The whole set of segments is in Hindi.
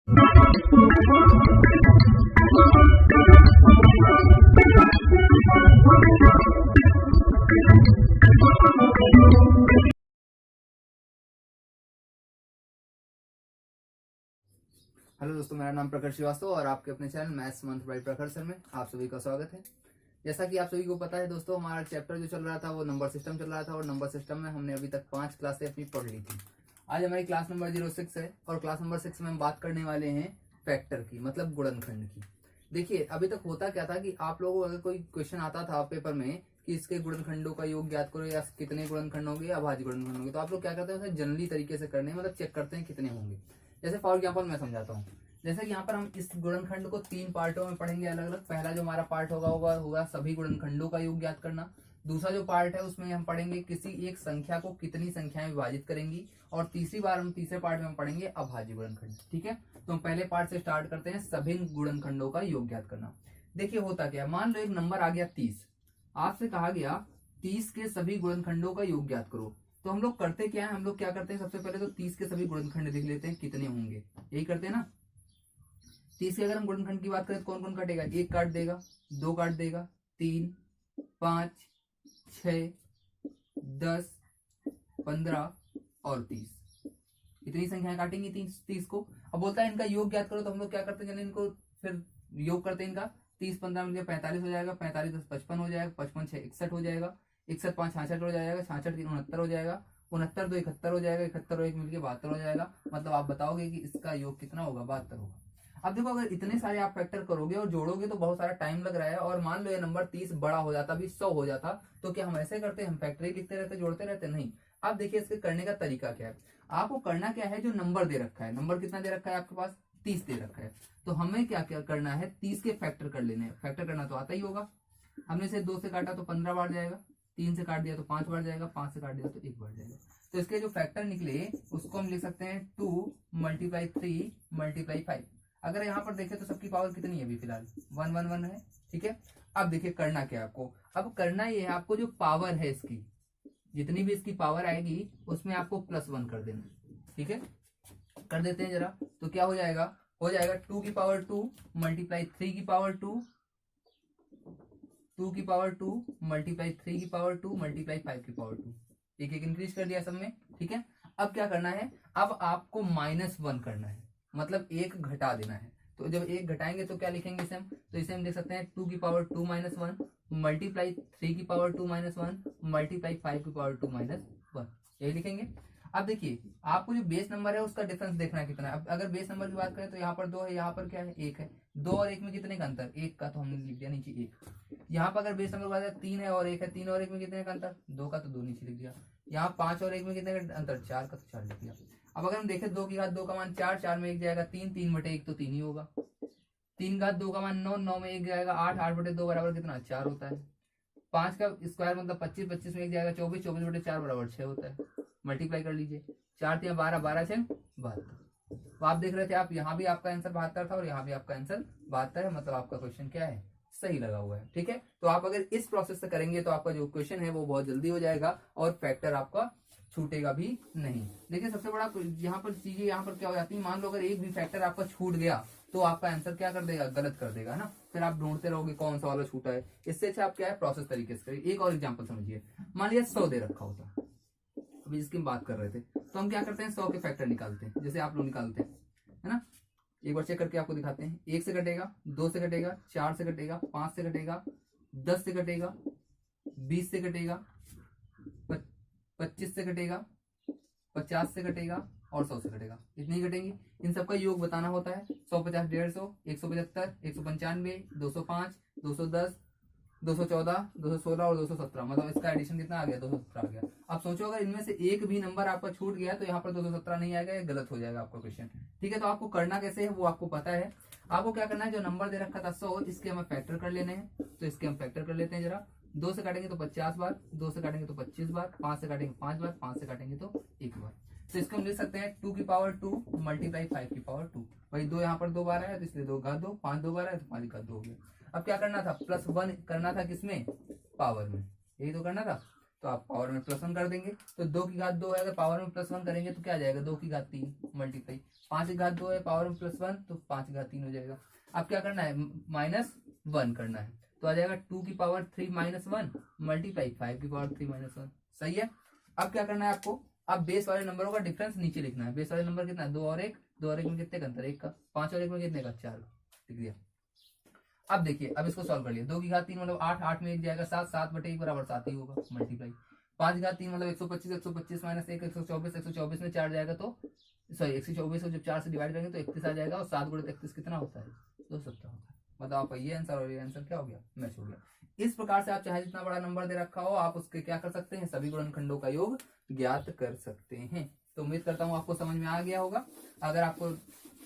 हेलो दोस्तों, मेरा नाम प्रखर श्रीवास्तव और आपके अपने चैनल मैथ्स मंथ बाय प्रखर सर में आप सभी का स्वागत है। जैसा कि आप सभी को पता है दोस्तों, हमारा चैप्टर जो चल रहा था वो नंबर सिस्टम चल रहा था और नंबर सिस्टम में हमने अभी तक 5 क्लासें अपनी पढ़ ली थी। आज हमारी क्लास नंबर 06 है और क्लास नंबर 6 में हम बात करने वाले हैं फैक्टर की, मतलब गुणनखंड की। देखिए, अभी तक होता क्या था कि आप लोगों को अगर कोई क्वेश्चन आता था पेपर में कि इसके गुणनखंडों का योग ज्ञात करो या कितने गुणनखंड होंगे या अभाज्य गुणनखंड होंगे, तो आप लोग क्या करते हैं, उसे जनरली तरीके से करने, मतलब चेक करते हैं कितने होंगे। जैसे फॉर एग्जाम्पल मैं समझाता हूँ। जैसे कि यहाँ पर हम इस गुणनखंड को 3 पार्टों में पढ़ेंगे अलग अलग। पहला जो हमारा पार्ट होगा सभी गुणनखंडों का योग ज्ञात करना। दूसरा जो पार्ट है उसमें हम पढ़ेंगे किसी एक संख्या को कितनी संख्याएं विभाजित करेंगी। और तीसरी बार हम तीसरे पार्ट में हम पढ़ेंगे अभाज्य गुणनखंड। ठीक है, तो हम पहले पार्ट से स्टार्ट करते हैं, सभी गुणनखंडों का योग ज्ञात करना। देखिए होता क्या, मान लो एक नंबर आ गया 30, आपसे कहा गया 30 के सभी गुणनखंडों का योग ज्ञात करो। तो हम लोग करते क्या है, हम लोग क्या करते हैं, सबसे पहले तो 30 के सभी गुणनखंड लिख लेते हैं कितने होंगे, यही करते हैं ना। 30 के अगर हम गुणनखंड की बात करें तो कौन कौन काटेगा, 1 काट देगा, 2 काट देगा, 3, 5, 6, 10, 15 और 30। इतनी संख्याएं काटेंगी 30 को। अब बोलता है इनका योग ज्ञात करो, तो हम लोग क्या करते हैं, इनको फिर योग करते हैं इनका। 30 15 मिलकर 45 हो जाएगा, 45 10 55 हो जाएगा, 55 6 61 हो जाएगा, 61 5 66 हो जाएगा, 66 3 69 हो जाएगा, 69 2 71 हो जाएगा, 71 और 1 मिलकर 72 हो जाएगा। मतलब आप बताओगे कि इसका योग कितना होगा, 72 होगा। अब देखो, अगर इतने सारे आप फैक्टर करोगे और जोड़ोगे तो बहुत सारा टाइम लग रहा है। और मान लो ये नंबर 30 बड़ा हो जाता, भी 100 हो जाता, तो क्या हम ऐसे करते, हम फैक्टरी लिखते रहते, जोड़ते रहते? नहीं। अब देखिए इसके करने का तरीका क्या है। आपको करना क्या है, जो नंबर दे रखा है, नंबर कितना दे रखा है आपके पास, 30 दे रखा है, तो हमें क्या क्या करना है, 30 के फैक्टर कर लेने हैं। फैक्टर करना तो आता ही होगा। हमने इसे 2 से काटा तो 15 बार जाएगा, 3 से काट दिया तो 5 बार जाएगा, 5 से काट दिया तो 1 बार जाएगा। तो इसके जो फैक्टर निकले उसको हम लिख सकते हैं 2 × 3 × 5। अगर यहाँ पर देखें तो सबकी पावर कितनी है, अभी फिलहाल 1 1 1 है। ठीक है, अब देखिए करना क्या है आपको। अब करना ये है, आपको जो पावर है इसकी, जितनी भी इसकी पावर आएगी उसमें आपको +1 कर देना। ठीक है, कर देते हैं जरा, तो क्या हो जाएगा, 2 की पावर 2 × 3 की पावर 2, 2 की पावर 2 × 3 की पावर 2 × 5 की पावर 2। एक एक इंक्रीज कर दिया सब में। ठीक है, अब क्या करना है, अब आपको -1 करना है, मतलब 1 घटा देना है। तो जब 1 घटाएंगे तो क्या लिखेंगे इसे हम, तो इसे हम लिख सकते हैं 2 की पावर 2 - 1 × 3 की पावर 2 - 1 × 5 की पावर 2 - 1, यही लिखेंगे। अब देखिए, आपको जो बेस नंबर है उसका डिफरेंस देखना है कितना है। अब अगर बेस नंबर की बात करें तो यहाँ पर 2 है, यहाँ पर क्या है, 1 है। 2 और 1 में कितने का अंतर, 1 का, तो हमने लिख दिया नीचे 1। यहाँ पर अगर बेस नंबर की बात करें 3 है और 1 है, 3 और 1 में कितने का अंतर, 2 का, तो 2 नीचे लिख दिया। यहाँ 5 और 1 में कितने का अंतर, 4 का, तो 4 लिख दिया। अब अगर हम देखें 2 की घात 2 का मान 4, 4 में 1 जाएगा 3, 3 बटे 1 तो 3 ही होगा। 3 घात 2 का मान 9, 9 में 1 जाएगा 8, 8 बटे 2 बराबर कितना, 4 होता है। 5 का स्क्वायर मतलब 25, 25 में 1 जाएगा 24, 24 बटे 4 बराबर 6 होता है। मल्टीप्लाई कर लीजिए, 4 3 12, 12 6 72। तो आप देख रहे थे, आप यहाँ भी आपका आंसर 72 था और यहाँ भी आपका आंसर 72 है, मतलब आपका क्वेश्चन क्या है, सही लगा हुआ है। ठीक है, तो आप अगर इस प्रोसेस से करेंगे तो आपका जो क्वेश्चन है वो बहुत जल्दी हो जाएगा और फैक्टर आपका छूटेगा भी नहीं। देखिए सबसे बड़ा यहाँ पर चीजें यहाँ पर क्या हो जाती है, मान लो अगर एक भी फैक्टर आपका छूट गया तो आपका आंसर क्या कर देगा, गलत कर देगा ना। फिर आप ढूंढते रहोगे कौन सा वाला छूटा है। इससे अच्छा आप क्या है, प्रोसेस तरीके से करिए। एक और एग्जांपल समझिए, मान लिया 100 दे रखा होता, अभी जिसकी हम बात कर रहे थे, तो हम क्या करते हैं, 100 के फैक्टर निकालते हैं, जैसे आप लोग निकालते हैं, है ना। एक बार चेक करके आपको दिखाते हैं। 1 से कटेगा, 2 से कटेगा, 4 से कटेगा, 5 से कटेगा, 10 से कटेगा, 20 से कटेगा, 25 से कटेगा, 50 से कटेगा और 100 से कटेगा। इतनी कटेंगी। इन सबका योग बताना होता है। 150 150, 175, 195, 205, 210, 214, 216 और 217, मतलब इसका एडिशन कितना आ गया, 217 आ गया। आप सोचो अगर इनमें से एक भी नंबर आपका छूट गया तो यहाँ पर 217 नहीं आएगा, ये गलत हो जाएगा आपका क्वेश्चन। ठीक है, तो आपको करना कैसे है वो आपको पता है। आपको क्या करना है, जो नंबर दे रखा था 100, इसके हमें फैक्टर कर लेने हैं। तो इसके हम फैक्टर कर लेते हैं जरा। 2 से काटेंगे तो 50 बार, 2 से काटेंगे तो 25 बार, 5 से काटेंगे 5 बार, 5 से काटेंगे तो 1 बार। तो इसको हम लिख सकते हैं 2 की पावर 2 × 5 की पावर 2। भाई 2 यहाँ पर 2 बार आया तो इसलिए 2 घात 2, 5 2 बार आया तो 5 घात 2 हो गया। अब क्या करना था, +1 करना था किसमें, पावर में, यही तो करना था। तो आप पावर में +1 कर देंगे। तो 2 की घात 2 है, अगर पावर में +1 करेंगे तो क्या आ जाएगा, 2 की घात 3 मल्टीप्लाई 5 की घात 2 है, पावर में +1 तो 5 की घात 3 हो जाएगा। अब क्या करना है, -1 करना है, तो आ जाएगा 2 की पावर 3 -1 मल्टीप्लाई 5 की पावर 3 -1। सही है। अब क्या करना है आपको, अब बेस वाले नंबरों का डिफरेंस नीचे लिखना है। बेस वाले नंबर कितना है, 2 और 1, 2 और 1 में कितने का अंतर, 1 का। 5 और 1 में कितने का, 4 का। लिख दिया। अब देखिए, अब इसको सॉल्व कर लिया। 2 की घात 3 मतलब 8, 8 में 1 जाएगा 7, 7 बटे 1 बराबर 7 ही होगा मल्टीप्लाई। 5 की घात 3 मतलब 125, 125 माइनस 1 124, 124 में 4 जाएगा तो सॉरी 124 को जब 4 से डिवाइड करेंगे तो 31 आ जाएगा, और 7 गुणित 31 कितना होता है, 270 होता है। मतलब आपका ये आंसर और ये आंसर क्या हो गया, मैच हो गया। इस प्रकार से आप चाहे जितना बड़ा नंबर दे रखा हो, आप उसके क्या कर सकते हैं, सभी गुणनखंडों का योग ज्ञात कर सकते हैं। तो उम्मीद करता हूँ आपको समझ में आ गया होगा। अगर आपको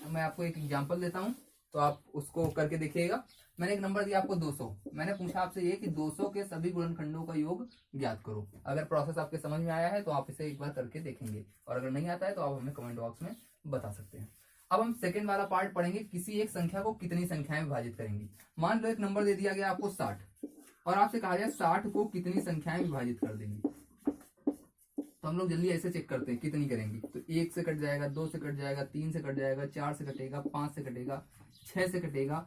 मैं आपको एक एग्जांपल देता हूँ तो आप उसको करके देखिएगा। मैंने एक नंबर दिया आपको 200, मैंने पूछा आपसे ये कि 200 के सभी गुणनखंडों का योग ज्ञात करो। अगर प्रोसेस आपके समझ में आया है तो आप इसे एक बार करके देखेंगे, और अगर नहीं आता है तो आप हमें कमेंट बॉक्स में बता सकते हैं। अब हम सेकंड वाला पार्ट पढ़ेंगे, किसी एक संख्या को कितनी संख्याएं विभाजित करेंगी। मान लो एक नंबर दे दिया गया आपको 60, और आपसे कहा गया 60 को कितनी संख्याएं विभाजित कर देंगी। तो हम लोग जल्दी ऐसे चेक करते हैं कितनी करेंगी। तो 1 से कट जाएगा, 2 से कट जाएगा, 3 से कट जाएगा, 4 से कटेगा, 5 से कटेगा, 6 से कटेगा,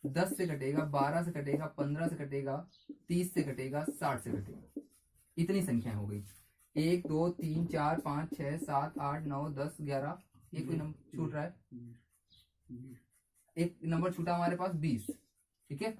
10 से कटेगा, 12 से कटेगा, 15 से कटेगा, 30 से कटेगा, 60 से कटेगा। इतनी संख्याएं हो गई। 1 2 3 4 5 6 7 8 9 10 11। ये कोई नंबर छूट रहा है, एक नंबर छूटा हमारे पास 20। ठीक है,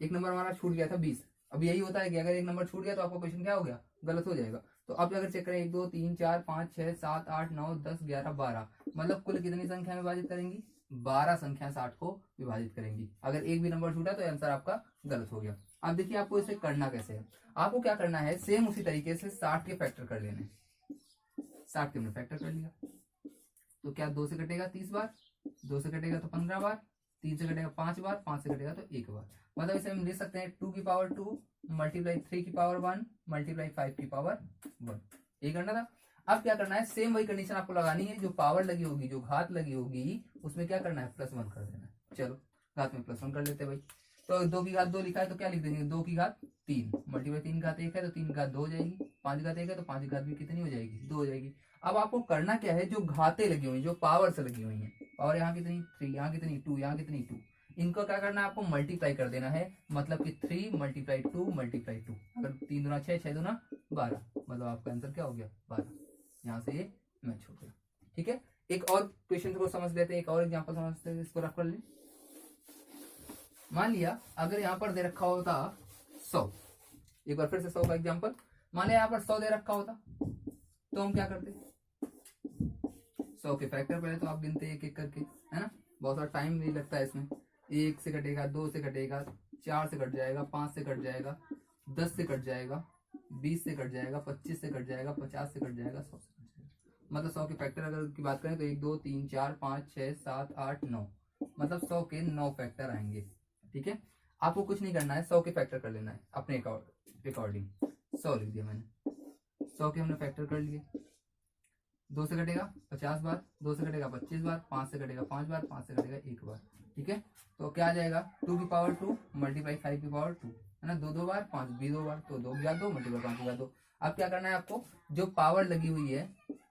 एक नंबर हमारा छूट गया था 20। अब यही होता है कि अगर एक नंबर छूट गया तो आपका क्वेश्चन क्या हो गया, गलत हो जाएगा। तो अब अगर चेक करें 1 2 3 4 5 6 7 8 9 10 11 12, मतलब कुल कितनी संख्या में विभाजित करेंगी, 12 संख्या 60 को विभाजित करेंगी। अगर एक भी नंबर छूटा तो आंसर आपका गलत हो गया। अब देखिए आपको इसे करना कैसे है। आपको क्या करना है, सेम उसी तरीके से 60 के फैक्टर कर लेने। 60 के हमने फैक्टर कर लिया तो क्या 2 से कटेगा 30 बार, 2 से कटेगा तो 15 बार, 3 से कटेगा 5 बार, 5 से कटेगा तो 1 बार। मतलब इसे हम लिख सकते हैं 2 की पावर 2 मल्टीप्लाई 3 की पावर 1 मल्टीप्लाई 5 की पावर 1। ये करना था। अब क्या करना है, सेम वही कंडीशन आपको लगानी है। जो पावर लगी होगी, जो घात लगी होगी, उसमें क्या करना है, +1 कर देना है। चलो घात में +1 कर लेते हैं भाई। तो 2 की घात 2 लिखा है तो क्या लिख देंगे, 2 की घात 3 मल्टीप्लाई 3 की घात 1 है तो 3 की घात 2 हो जाएगी, 5 की घात 1 है तो 5 की घात भी कितनी हो जाएगी, 2 हो जाएगी। अब आपको करना क्या है, जो घातें लगी हुई, जो पावर से लगी हुई है, पावर यहाँ कितनी 3, यहाँ कितनी 2, यहाँ कितनी 2, इनको क्या करना है, आपको मल्टीप्लाई कर देना है। मतलब कि 3 मल्टीप्लाई 2 मल्टीप्लाई 2, अगर 3 दूना 6, 6 दूना 12, मतलब आपका आंसर क्या हो गया, 12। यहाँ से ये मैच हो गया। ठीक है, एक और क्वेश्चन को समझ लेते हैं, एक और एग्जांपल समझते हैं, इसको रख कर ले। मान लिया अगर यहाँ पर दे रखा होता 100, एक बार फिर से 100 का एग्जांपल। मान लिया यहाँ पर 100 दे रखा होता तो हम क्या करते, 100 के फैक्टर पहले तो आप गिनते एक एक करके, है ना, बहुत सारा टाइम भी लगता है इसमें। 1 से कटेगा, 2 से कटेगा, 4 से कट जाएगा, 5 से कट जाएगा, 10 से कट जाएगा, 20 से कट जाएगा, 25 से कट जाएगा, 50 से कट जाएगा, 100 से कट जाएगा। मतलब 100 के फैक्टर अगर की बात करें तो 1 2 3 4 5 6 7 8 9, मतलब 100 के 9 फैक्टर आएंगे। ठीक है, आपको कुछ नहीं करना है, 100 के फैक्टर कर लेना है अपने अकॉर्डिंग। 100 लिख दिया मैंने, 100 के हमने फैक्टर कर लिए। 2 से कटेगा 50 बार, 2 से कटेगा 25 बार, 5 से कटेगा 5 बार, 5 से कटेगा 1 बार। ठीक है, तो क्या आ जाएगा, 2 की पावर 2 मल्टीप्लाई 5 की पावर 2, है ना, 2 2 बार, 5 भी 2 बार, तो 2 की घात 2 मल्टीप्लाई 5 की घात 2। अब क्या करना है आपको, जो पावर लगी हुई है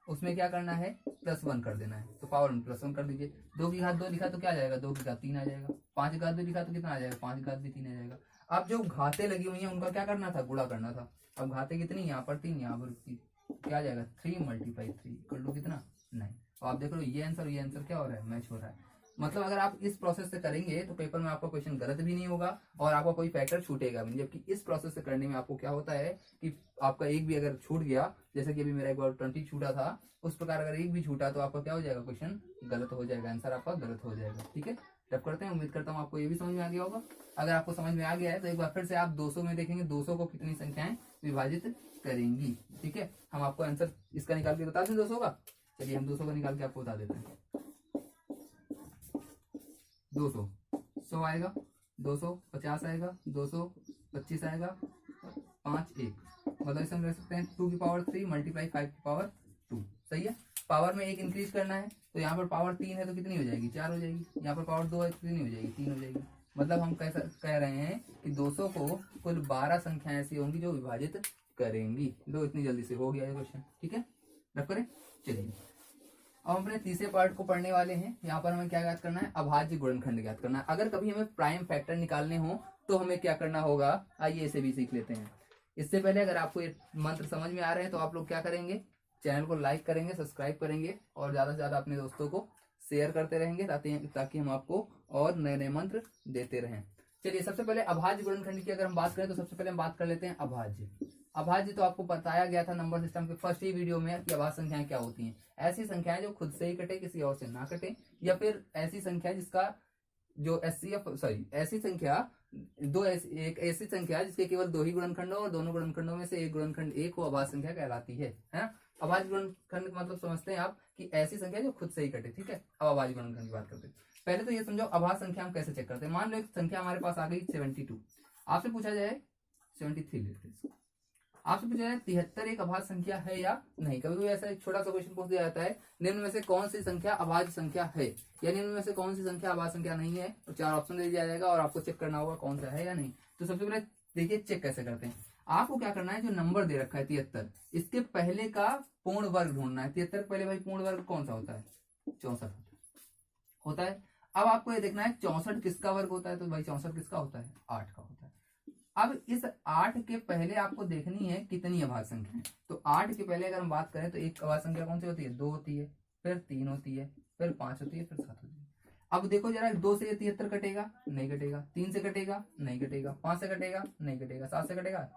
उसमें क्या करना है, +1 कर देना है। तो पावर में +1 कर दीजिए। 2 की घात 2 लिखा तो क्या आ जाएगा, 2 की घात 3 आ जाएगा। 5 की घात 2 लिखा तो कितना आ जाएगा, 5 की घात भी 3 आ जाएगा। अब जो घातें लगी हुई हैं उनका क्या करना था, गुणा करना था। अब घातें कितनी, यहाँ पर 3, यहाँ पर 3, क्या आ जाएगा, 3 मल्टीप्लाई 3 कर लो कितना, 9। और आप देख लो ये आंसर क्या हो रहा है, मैच हो रहा है। मतलब अगर आप इस प्रोसेस से करेंगे तो पेपर में आपका क्वेश्चन गलत भी नहीं होगा और आपका कोई फैक्टर छूटेगा भी नहीं। जबकि इस प्रोसेस से करने में आपको क्या होता है कि आपका एक भी अगर छूट गया, जैसे कि अभी मेरा एक बार 20 छूटा था, उस प्रकार अगर एक भी छूटा तो आपका क्या हो जाएगा, क्वेश्चन गलत हो जाएगा, आंसर आपका गलत हो जाएगा। ठीक है, टफ करते हैं। उम्मीद करता हूँ आपको ये भी समझ में आ गया होगा। अगर आपको समझ में आ गया है तो एक बार फिर से आप 200 में देखेंगे 200 को कितनी संख्याएं विभाजित करेंगी। ठीक है, हम आपको आंसर इसका निकाल के बता दें 200 का। चलिए हम 200 का निकाल के आपको बता देते हैं। 200 100 आएगा, 250 आएगा, 225 आएगा, 5 1, मतलब इसे हम ले सकते हैं 2 की पावर 3 मल्टीप्लाई 5 की पावर 2। सही है, पावर में 1 इंक्रीज करना है तो यहाँ पर पावर 3 है तो कितनी हो जाएगी, 4 हो जाएगी। यहाँ पर पावर 2 है तो कितनी हो जाएगी, 3 हो जाएगी। मतलब हम कह रहे हैं कि 200 को कुल 12 संख्याएं ऐसी होंगी जो विभाजित करेंगी। लो इतनी जल्दी से हो गया ये क्वेश्चन, ठीक है, रख करें। चलिए अब हम अपने तीसरे पार्ट को पढ़ने वाले हैं। यहाँ पर हमें क्या याद करना है, अभाज्य गुणनखंड याद करना है। अगर कभी हमें प्राइम फैक्टर निकालने हो तो हमें क्या करना होगा, आइए इसे भी सीख लेते हैं। इससे पहले अगर आपको ये मंत्र समझ में आ रहे हैं तो आप लोग क्या करेंगे, चैनल को लाइक करेंगे, सब्सक्राइब करेंगे और ज्यादा से ज्यादा अपने दोस्तों को शेयर करते रहेंगे ताकि हम आपको और नए नए मंत्र देते रहें। चलिए सबसे पहले अभाज्य गुणनखंड की अगर हम बात करें तो सबसे पहले हम बात कर लेते हैं अभाज्य। अभाज्य तो आपको बताया गया था नंबर सिस्टम के फर्स्ट ही वीडियो में कि अभाज्य संख्याएं क्या होती हैं। ऐसी संख्याएं जो खुद से ही कटे, किसी और से ना कटे, या फिर ऐसी संख्या जिसका जो ऐसी संख्या एक ऐसी संख्या जिसके केवल दो ही गुणनखंड हो और दोनों गुणनखंडों में से एक गुणनखंड एक हो, अभाज्य संख्या कहलाती है ना। अभाज्य गुणनखंड का मतलब समझते हैं आप कि ऐसी संख्या जो खुद से ही कटे, ठीक है। अब अभाज्य गुणनखंड की बात करते हैं। पहले तो ये समझो अभाज्य संख्या हम कैसे चेक करते हैं। मान लो एक संख्या हमारे पास आ गई 72, आपसे पूछा जाए 73 लेते हैं, आपसे पूछा जाए 73 एक अभाज्य संख्या है या नहीं। कभी कभी ऐसा एक छोटा सा क्वेश्चन पूछ दिया जाता है, निम्न में से कौन सी संख्या अभाज्य संख्या है या निम्न में से कौन सी संख्या अभाज्य संख्या नहीं है, तो 4 ऑप्शन दे दिया जाएगा और आपको चेक करना होगा कौन सा है या नहीं। तो सबसे पहले देखिए चेक कैसे करते हैं। आपको क्या करना है, जो नंबर दे रखा है 73, इसके पहले का पूर्ण वर्ग ढूंढना है। 73 पहले भाई पूर्ण वर्ग कौन सा होता है, 64 होता है। अब आपको ये देखना है 64 किसका वर्ग होता है, तो भाई 64 किसका होता है, 8 का होता है। अब इस 8 के पहले आपको देखनी है कितनी अभाज्य संख्या है। तो 8 के पहले अगर हम बात करें तो एक अभाज्य संख्या कौन सी होती है, 2 होती है, फिर 3 होती है, फिर 5 होती है, फिर 7 होती है। अब देखो जरा, 2 से 73 कटेगा, नहीं कटेगा, 3 से कटेगा, नहीं कटेगा, 5 से कटेगा, नहीं कटेगा, 7 से कटेगा,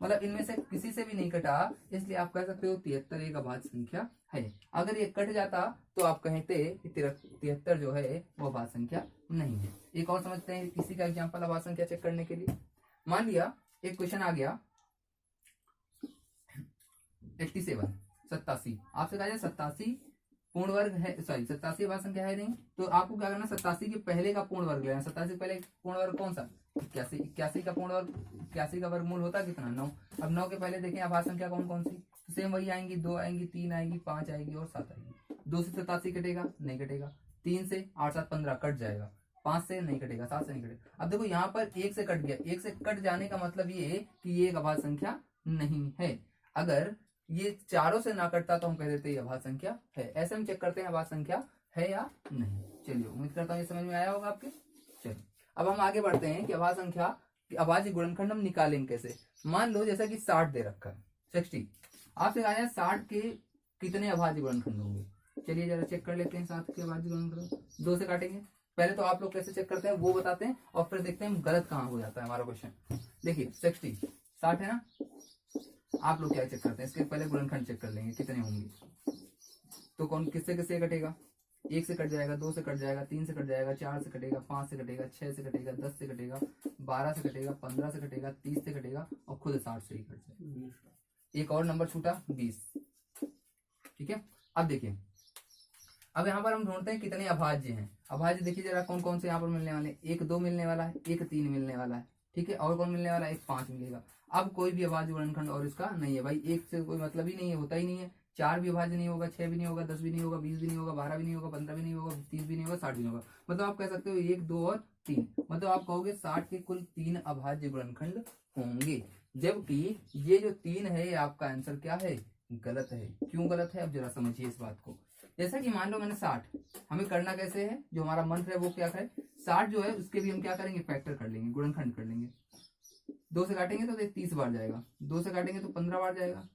मतलब इनमें से किसी से भी नहीं कटा, इसलिए आप कह सकते हो 73 एक अभाज्य संख्या है। अगर ये कट जाता तो आप कहते 73 जो है वो अभाज्य संख्या नहीं है। एक और समझते हैं किसी का एग्जाम्पल अभाज्य संख्या चेक करने के लिए। मान लिया एक क्वेश्चन आ गया 87, 87, आपसे कहा जाए 87 पूर्ण वर्ग है, 87 अभाज्य संख्या है नहीं, तो आपको क्या करना, 87 के पहले का पूर्ण वर्ग लेना। 87 के पहले पूर्ण वर्ग कौन सा, 81, 81 का पूर्ण वर्ग, 81 का वर्गमूल होता कितना, 9। अब 9 के पहले देखें अभाज्य संख्या कौन कौन सी, तो सेम वही आएंगी, 2 आएंगी, 3 आएगी, 5 आएगी और 7 आएगी। 2 से 87 कटेगा, नहीं कटेगा, 3 से 8 7 15 कट जाएगा, 5 से नहीं कटेगा, 7 से नहीं कटेगा। अब देखो यहाँ पर 1 से कट गया, 1 से कट जाने का मतलब ये कि ये एक अभाज्य संख्या नहीं है। अगर ये चारों से ना कटता तो हम कह देते हैं अभाज्य संख्या है। ऐसे हम चेक करते हैं अभाज्य संख्या है या नहीं। चलिए उम्मीद करता हूँ ये समझ में आया होगा आपके। चलिए अब हम आगे बढ़ते हैं कि अभाज्य संख्या अभाज्य गुणनखंड हम निकालेंगे कैसे। मान लो जैसा कि 60 दे रखा है, 60, आपसे कहा जाए 60 के कितने अभाज्य गुणनखंड होंगे। चलिए जरा चेक कर लेते हैं 60 के अभाज्य गुणनखंड। 2 से काटेंगे, पहले तो आप लोग कैसे चेक करते हैं वो बताते हैं और फिर देखते हैं गलत कहाँ हो जाता है हमारा क्वेश्चन। देखिए 60 है ना, आप लोग क्या चेक करते हैं, इसके पहले गुणनखंड चेक कर लेंगे कितने होंगे। तो कौन किससे किससे कटेगा, 1 से कट जाएगा, 2 से कट जाएगा, 3 से कट जाएगा, 4 से कटेगा, 5 से कटेगा, 6 से कटेगा, 10 से कटेगा, 12 से कटेगा, 15 से कटेगा, 30 से कटेगा और खुद 60 से ही कट जाएगा। एक और नंबर छूटा 20, ठीक है। अब देखिए, अब यहाँ पर हम ढूंढते हैं कितने अभाज्य हैं। अभाज्य देखिए जरा कौन कौन से यहाँ पर मिलने वाले, 1 2 मिलने वाला है, 1 3 मिलने वाला है, ठीक है। और कौन मिलने वाला है, 1 5 मिलेगा। अब कोई भी अभाज्य गुणनखंड और इसका नहीं है भाई, 1 से कोई मतलब ही नहीं है, होता ही नहीं है। 4 भी अभाज्य नहीं होगा, 6 भी नहीं होगा, 10 भी नहीं होगा, 20 भी नहीं होगा, 12 भी नहीं होगा, 15 भी नहीं होगा, 30 भी नहीं होगा, 60 भी नहीं होगा। मतलब आप कह सकते हो 1 2 और 3, मतलब आप कहोगे 60 के कुल 3 अभाज्य गुणनखंड होंगे। जबकि ये जो 3 है आपका आंसर क्या है, गलत है। क्यों गलत है, अब जरा समझिए इस बात को। जैसा कि मान लो मैंने 60, हमें करना कैसे है, जो हमारा मंत्र है वो क्या है, 60 जो है उसके भी हम क्या करेंगे, फैक्टर कर लेंगे, गुणनखंड कर लेंगे। 2 से काटेंगे तो 30 बार जाएगा, 2 से काटेंगे तो 15 बार जाएगा,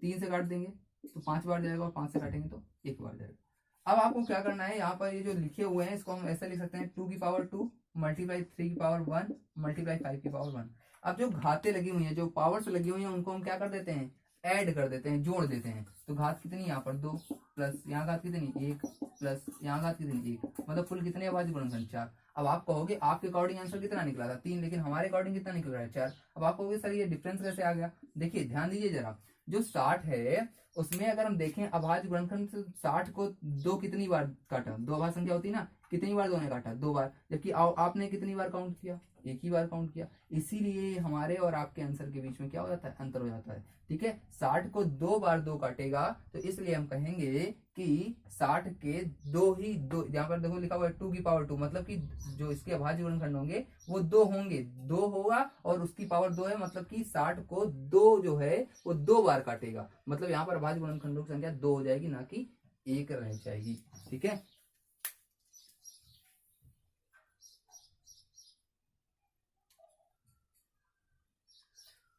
3 से काट देंगे तो 5 बार जाएगा और 5 से काटेंगे तो 1 बार जाएगा। अब आपको क्या करना है, यहाँ पर ये जो लिखे हुए हैं इसको हम ऐसे लिख सकते हैं 2 की पावर 2 मल्टीप्लाई 3 की पावर 1 मल्टीप्लाई 5 की पावर 1। अब जो घातें लगी हुई हैं, जो पावर्स लगी हुई हैं, उनको हम क्या कर देते हैं, ऐड कर देते हैं, जोड़ देते हैं। तो घात कितनी यहाँ पर 2 प्लस यहाँ घात कितनी 1 प्लस यहाँ घात कितनी 1, मतलब कुल कितने अभाज्य गुणनखंड 4। अब आप कहोगे आपके अकॉर्डिंग आंसर कितना निकला था 3, लेकिन हमारे अकॉर्डिंग कितना निकल रहा है 4। अब आप कहोगे सर ये डिफरेंस कैसे आ गया। देखिए ध्यान दीजिए जरा, जो 60 है उसमें अगर हम देखें अभाज्य गुणनखंड से 60 को 2 कितनी बार काटा, 2 अभाज्य संख्या होती है ना, कितनी बार 2 ने काटा, 2 बार, जबकि आपने कितनी बार काउंट किया, एक ही बार काउंट किया। इसीलिए हमारे और आपके आंसर के बीच में क्या हो जाता है, अंतर हो जाता है। ठीक है, 60 को 2 बार 2 काटेगा, तो इसलिए हम कहेंगे कि 60 के 2 ही 2, यहाँ पर देखो लिखा हुआ है 2 की पावर 2, मतलब कि जो इसके अभाज्य गुणनखंड होंगे वो 2 होंगे, 2 होगा और उसकी पावर 2 है, मतलब कि 60 को 2 जो है वो 2 बार काटेगा, मतलब यहाँ पर अभाज्य गुणनखंडों की संख्या 2 हो जाएगी, ना कि 1 रह जाएगी। ठीक है,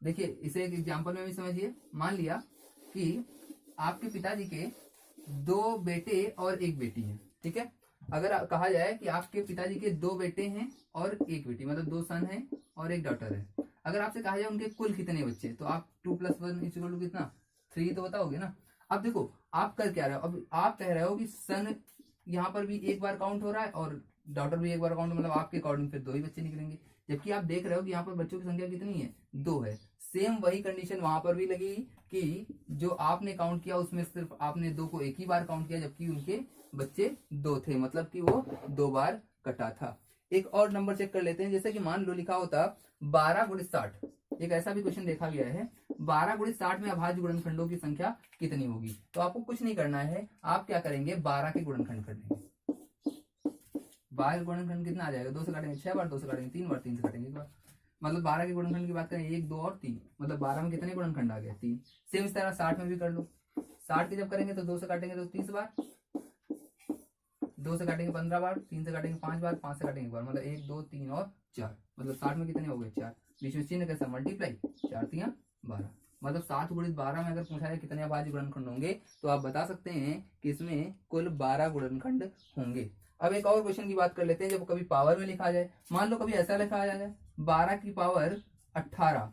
देखिए इसे एक एग्जांपल में भी समझिए। मान लिया कि आपके पिताजी के 2 बेटे और 1 बेटी है। ठीक है, अगर कहा जाए कि आपके पिताजी के 2 बेटे हैं और 1 बेटी, मतलब 2 सन है और 1 डॉटर है, अगर आपसे कहा जाए उनके कुल कितने बच्चे, तो आप 2 + 1 = कितना, 3 तो बताओगे ना। अब देखो आप कर क्या रहे हो, अब आप कह रहे हो कि सन यहाँ पर भी 1 बार काउंट हो रहा है और डॉटर भी 1 बार काउंट, मतलब आपके अकॉर्डिंग फिर 2 ही बच्चे निकलेंगे, जबकि आप देख रहे हो कि यहाँ पर बच्चों की संख्या कितनी है, 2 है। सेम वही कंडीशन वहां पर भी लगेगी कि जो आपने काउंट किया उसमें सिर्फ आपने 2 को एक ही बार काउंट किया, जबकि उनके बच्चे 2 थे, मतलब कि वो 2 बार कटा था। एक और नंबर चेक कर लेते हैं, जैसे कि मान लो लिखा होता 12 × 60, एक ऐसा भी क्वेश्चन देखा गया है, 12 × 60 में अभाज्य गुणनखंडों की संख्या कितनी होगी। तो आपको कुछ नहीं करना है, आप क्या करेंगे, 12 के गुणनखंड कर लेंगे। 12 के गुणनखंड कितना आ जाएगा, 2 से काटेंगे 6 बार, 2 से काटेंगे 3 बार, 3 से काटेंगे 1 बार, मतलब 12 के गुणनखंड की बात करें 1, 2 और 3, मतलब 12 में कितने गुणनखंड आ गए, 3। सेम इस तरह 60 में भी कर लो, 60 के जब करेंगे तो 2 से काटेंगे तो 30 बार, 2 से काटेंगे 15 बार, 3 से काटेंगे 5 बार, 5 से काटेंगे 1 बार, मतलब 1, 2, 3 और 4, मतलब 60 में कितने हो गए, 4। बीच में चिन्ह कैसा, मल्टीप्लाई, 4 × 12, मतलब 7 × 12 में अगर पूछा है कितने अभाज्य गुणनखंड होंगे, तो आप बता सकते हैं कि इसमें कुल 12 गुणनखंड होंगे। अब एक और क्वेश्चन की बात कर लेते हैं, जब कभी पावर में लिखा जाए, मान लो कभी ऐसा लिखा जाए 12 की पावर 18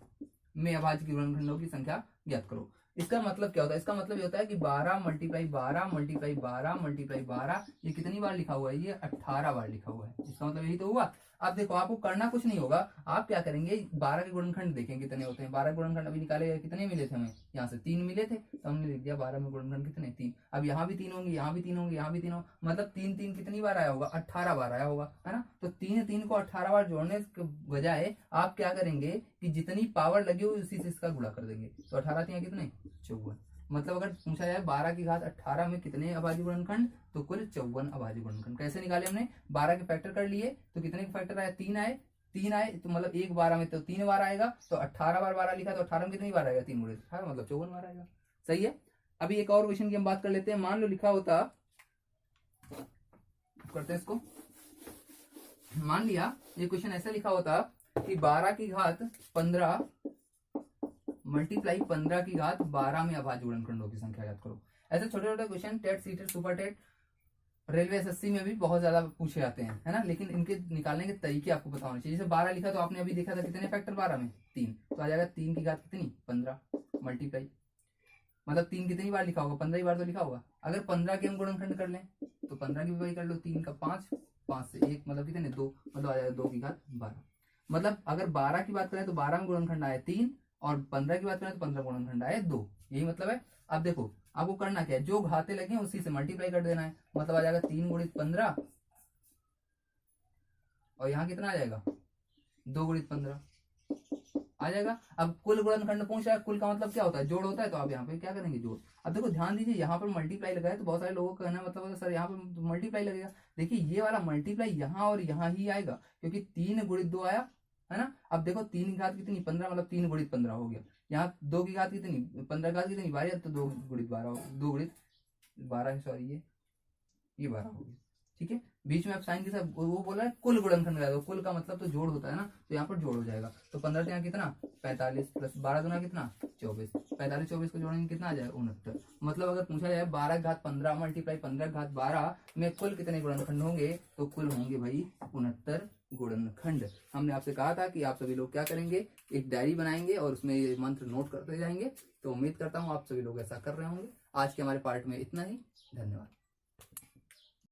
में अभाज्य गुणनखंडों की संख्या ज्ञात करो। इसका मतलब क्या होता है, इसका मतलब ये होता है कि 12 × 12 × 12 × 12, ये कितनी बार लिखा हुआ है, ये 18 बार लिखा हुआ है, इसका मतलब यही तो हुआ। अब देखो आपको करना कुछ नहीं होगा, आप क्या करेंगे, 12 के गुणनखंड देखें कितने होते हैं, 12 गुणनखंड अभी निकाले गए, कितने मिले थे हमें, यहाँ से 3 मिले थे, तो हमने लिख दिया 12 में गुणनखंड कितने, 3। अब यहाँ भी 3 होंगे, यहाँ भी 3 होंगे, यहाँ भी 3 होंगे, मतलब 3 3 कितनी बार आया होगा, 18 बार आया होगा, है ना। तो 3 3 को 18 बार जोड़ने के बजाय आप क्या करेंगे कि जितनी पावर लगी हुई उसी से इसका गुणा कर देंगे, तो 18 3 कितने, 54। मतलब अगर पूछा जाए 12 की घात 18 में कितने अभाज्य गुणनखंड, तो कुल 54 अभाज्य गुणनखंड। कैसे निकाले हमने, 12 के फैक्टर कर लिए, तो कितने के फैक्टर आए, 3 आए, 3 आए, तो मतलब 1 12 में तो 3 बार आएगा, तो 18 बार 12 लिखा, तो 18 में कितनी बार आएगा, 3 × 18 मतलब 54 बार आएगा। सही है। अभी एक और क्वेश्चन की हम बात कर लेते हैं, मान लो लिखा होता, करते हैं इसको, मान लिया ये क्वेश्चन ऐसा लिखा होता कि 12 की घात 15 × 15 की घात 12 में अभाज्य गुणनखंडों की संख्या ज्ञात करो। ऐसे छोटे छोटे question TET, CTET, super TET, railway SSC में भी बहुत ज्यादा पूछे जाते हैं, है ना, लेकिन इनके निकालने के तरीके आपको पता होने चाहिए। जैसे 12 लिखा तो आपने अभी देखा था कितने फैक्टर 12 में, 3, तो आ जाएगा 3 की घात कितनी, 15 मल्टीप्लाई, मतलब 3 कितनी बार लिखा होगा, 15 ही बार तो लिखा होगा। अगर 15 के हम गुणनखंड कर लें तो 15 की भी वही कर लो, 3 का 5, 5 से 1 मतलब कितने, 2, मतलब आ जाएगा 2 की घात 12। मतलब अगर 12 की बात करें तो 12 में गुणनखंड आए 3, और 15 की बात करें तो 15 गुणनखंड आए 2, यही मतलब है। अब देखो आपको करना क्या है, जो घाते लगे उसी से मल्टीप्लाई कर देना है, मतलब आ जाएगा 3 × 15, और यहाँ कितना आ जाएगा, 2 × 15 आ जाएगा। अब कुल गुणनखंड पूछ रहा है, कुल का मतलब क्या होता है, जोड़ होता है, तो आप यहाँ पे क्या करेंगे, जोड़। अब देखो ध्यान दीजिए, यहाँ पर मल्टीप्लाई लगा है, तो बहुत सारे लोगों का कहना मतलब सर यहाँ पर मल्टीप्लाई लगेगा, देखिए ये वाला मल्टीप्लाई यहाँ और यहाँ ही आएगा, क्योंकि 3 × 2 आया, है ना। अब देखो 3 की घात कितनी, 15, मतलब 3 × 15 हो गया। यहाँ 2 की घात कितनी, 15 की घात कितनी 12, तो 2 × 12, 2 × 12, सॉरी ये 12 हो गया। ठीक है, बीच में आप साइन के साथ वो बोला है कुल गुणनखंड लगा दो, कुल का मतलब तो जोड़ होता है ना, तो यहाँ पर जोड़ हो जाएगा। तो 15 से यहाँ कितना, 45 प्लस 12 दूना कितना, 24, 45 24 को जोड़ेंगे कितना आ जाएगा, 69। मतलब अगर पूछा जाए 12 की घात 15 मल्टीप्लाई 15 की घात 12 में कुल कितने गुणनखंड होंगे, तो कुल होंगे भाई 69 गुणनखंड। हमने आपसे कहा था कि आप सभी लोग क्या करेंगे, एक डायरी बनाएंगे और उसमें ये मंत्र नोट करते जाएंगे। तो उम्मीद करता हूँ आप सभी लोग ऐसा कर रहे होंगे। आज के हमारे पार्ट में इतना ही, धन्यवाद।